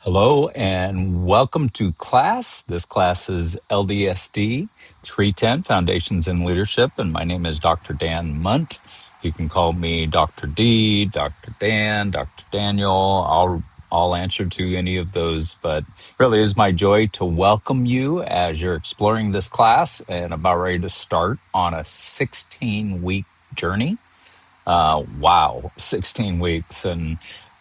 Hello and welcome to class. This class is LDST 310, Foundations in Leadership, and my name is Dr. Dan Munt. You can call me Dr. D, Dr. Dan, Dr. Daniel. I'll answer to any of those, but really it is my joy to welcome you as you're exploring this class and about ready to start on a 16-week journey. Wow, 16 weeks. And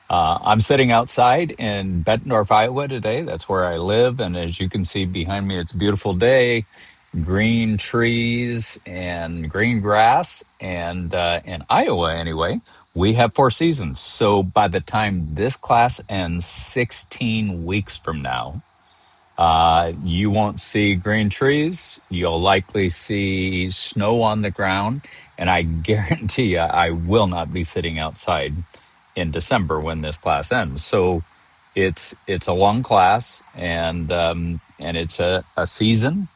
I'm sitting outside in Bettendorf, Iowa today. That's where I live. And as you can see behind me, it's a beautiful day, green trees and green grass. And in Iowa, anyway, we have 4 seasons. So by the time this class ends 16 weeks from now, you won't see green trees. You'll likely see snow on the ground. And I guarantee you, I will not be sitting outside in December when this class ends. So it's a long class, and it's a season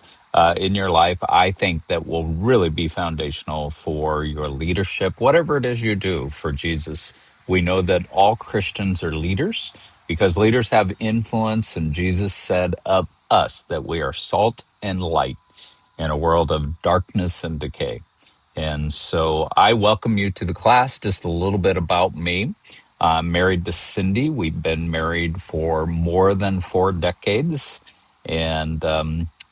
in your life, I think, that will really be foundational for your leadership, whatever it is you do for Jesus. We know that all Christians are leaders because leaders have influence, and Jesus said of us that we are salt and light in a world of darkness and decay. And so I welcome you to the class. Just a little bit about me. I'm married to Cindy. We've been married for more than 4 decades. And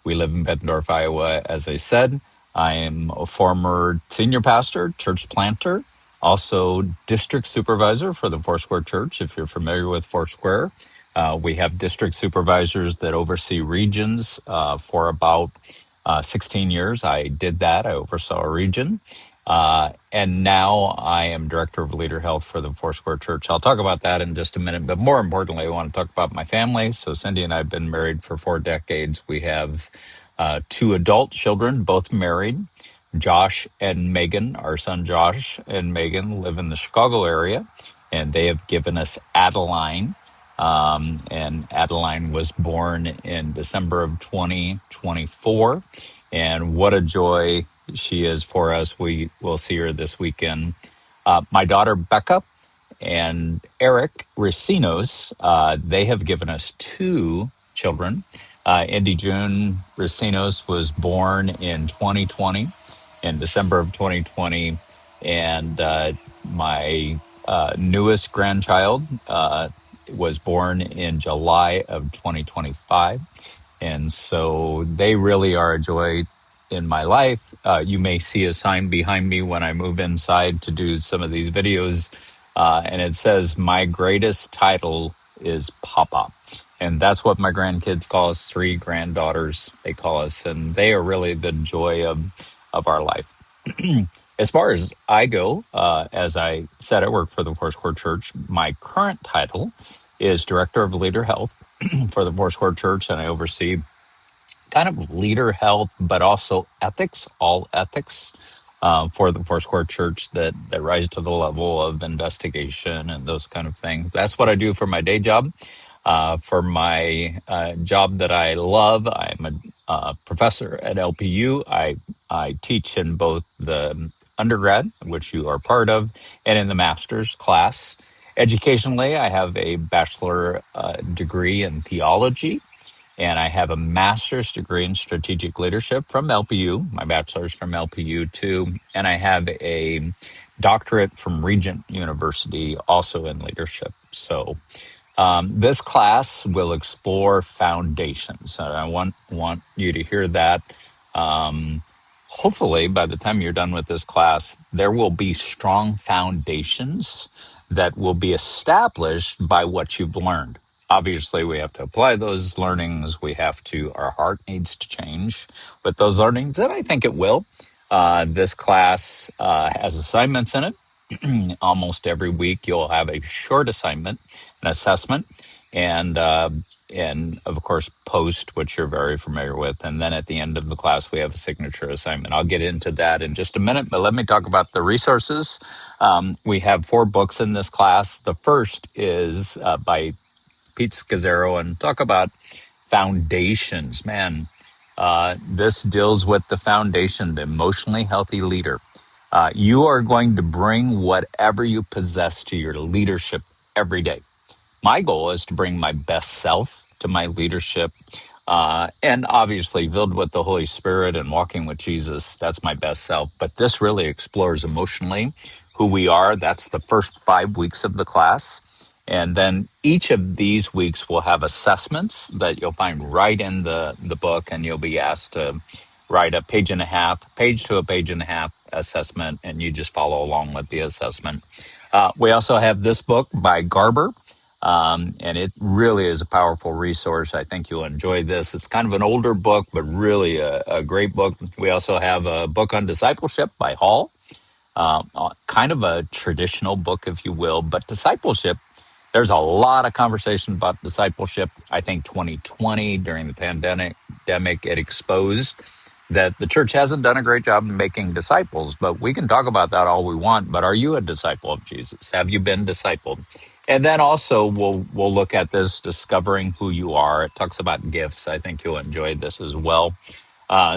we live in Bettendorf, Iowa, as I said. I am a former senior pastor, church planter, also district supervisor for the Foursquare Church, if you're familiar with Foursquare. We have district supervisors that oversee regions for about 16 years. I did that. I oversaw a region. And now I am director of leader health for the Foursquare Church. I'll talk about that in just a minute. But more importantly, I want to talk about my family. So Cindy and I have been married for 4 decades. We have 2 adult children, both married. Josh and Megan, our son Josh and Megan, live in the Chicago area, and they have given us Adeline. And Adeline was born in December of 2024. And what a joy she is for us. We will see her this weekend. My daughter, Becca, and Eric Racinos, they have given us 2 children. Indy June Racinos was born in 2020, in December of 2020. And my newest grandchild was born in July of 2025. And so they really are a joy in my life. You may see a sign behind me when I move inside to do some of these videos. And it says, "My greatest title is Papa." And that's what my grandkids call us, 3 granddaughters, they call us. And they are really the joy of our life. As far as I go, as I said, I work for the Foursquare Church. My current title is Director of Leader Health for the Foursquare Church, and I oversee kind of leader health, but also ethics, all ethics for the Foursquare Church that rise to the level of investigation and those kind of things. That's what I do for my day job. For my job that I love, I'm a professor at LPU. I teach in both the undergrad, which you are part of, and in the master's class. Educationally, I have a bachelor degree in theology, and I have a master's degree in strategic leadership from LPU, my bachelor's from LPU too, and I have a doctorate from Regent University, also in leadership. So this class will explore foundations. And I want you to hear that. Hopefully, by the time you're done with this class, there will be strong foundations that will be established by what you've learned. Obviously, we have to apply those learnings. Our heart needs to change with those learnings, and I think it will. This class has assignments in it. Almost every week, you'll have a short assignment, an assessment, and of course, post, which you're very familiar with. And then at the end of the class, we have a signature assignment. I'll get into that in just a minute, but let me talk about the resources. We have 4 books in this class. The first is by Pete Scazzaro, and talk about foundations. Man, this deals with the foundation, the emotionally healthy leader. You are going to bring whatever you possess to your leadership every day. My goal is to bring my best self to my leadership. And obviously, filled with the Holy Spirit and walking with Jesus, that's my best self. But this really explores emotionally who we are. That's the first 5 weeks of the class. And then each of these weeks will have assessments that you'll find right in the book, and you'll be asked to write a page to a page and a half assessment, and you just follow along with the assessment. We also have this book by Garber, and it really is a powerful resource. I think you'll enjoy this. It's kind of an older book, but really a great book. We also have a book on discipleship by Hall, kind of a traditional book, if you will, but discipleship. There's a lot of conversation about discipleship. I think 2020, during the pandemic, it exposed that the church hasn't done a great job in making disciples, but we can talk about that all we want. But are you a disciple of Jesus? Have you been discipled? And then also we'll look at this, discovering who you are. It talks about gifts. I think you'll enjoy this as well.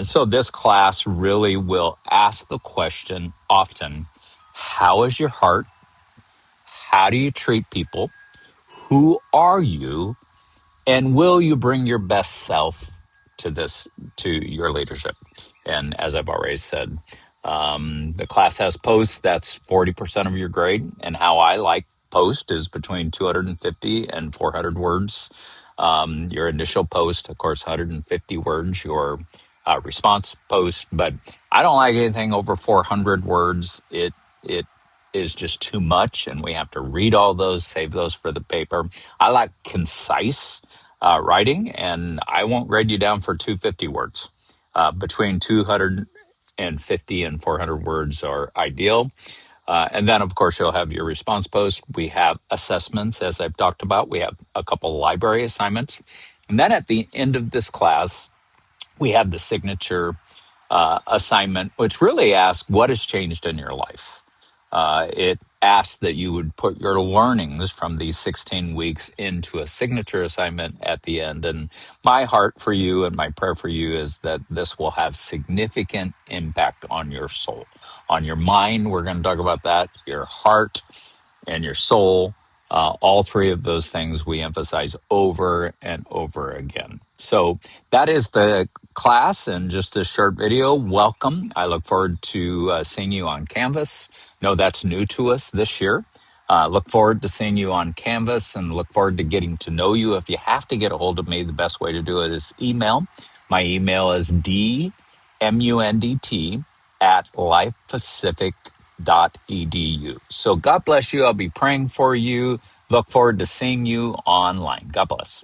So this class really will ask the question often, how is your heart? How do you treat people? Who are you? And will you bring your best self to your leadership? And as I've already said, the class has posts. That's 40% of your grade. And how I like post is between 250 and 400 words. Your initial post, of course, 150 words, your response post. But I don't like anything over 400 words. It is just too much, and we have to read all those, save those for the paper. I like concise writing, and I won't grade you down for 250 words. Between 250 and 400 words are ideal. And then, of course, you'll have your response post. We have assessments, as I've talked about. We have a couple library assignments. And then at the end of this class, we have the signature assignment, which really asks, what has changed in your life? It asks that you would put your learnings from these 16 weeks into a signature assignment at the end. And my heart for you and my prayer for you is that this will have significant impact on your soul, on your mind. We're going to talk about that, your heart and your soul. All three of those things we emphasize over and over again. So that is the class and just a short video. Welcome. I look forward to seeing you on Canvas. No, that's new to us this year. Look forward to seeing you on Canvas and look forward to getting to know you. If you have to get a hold of me, the best way to do it is email. My email is dmundt@lifepacific.edu. So God bless you. I'll be praying for you. Look forward to seeing you online. God bless.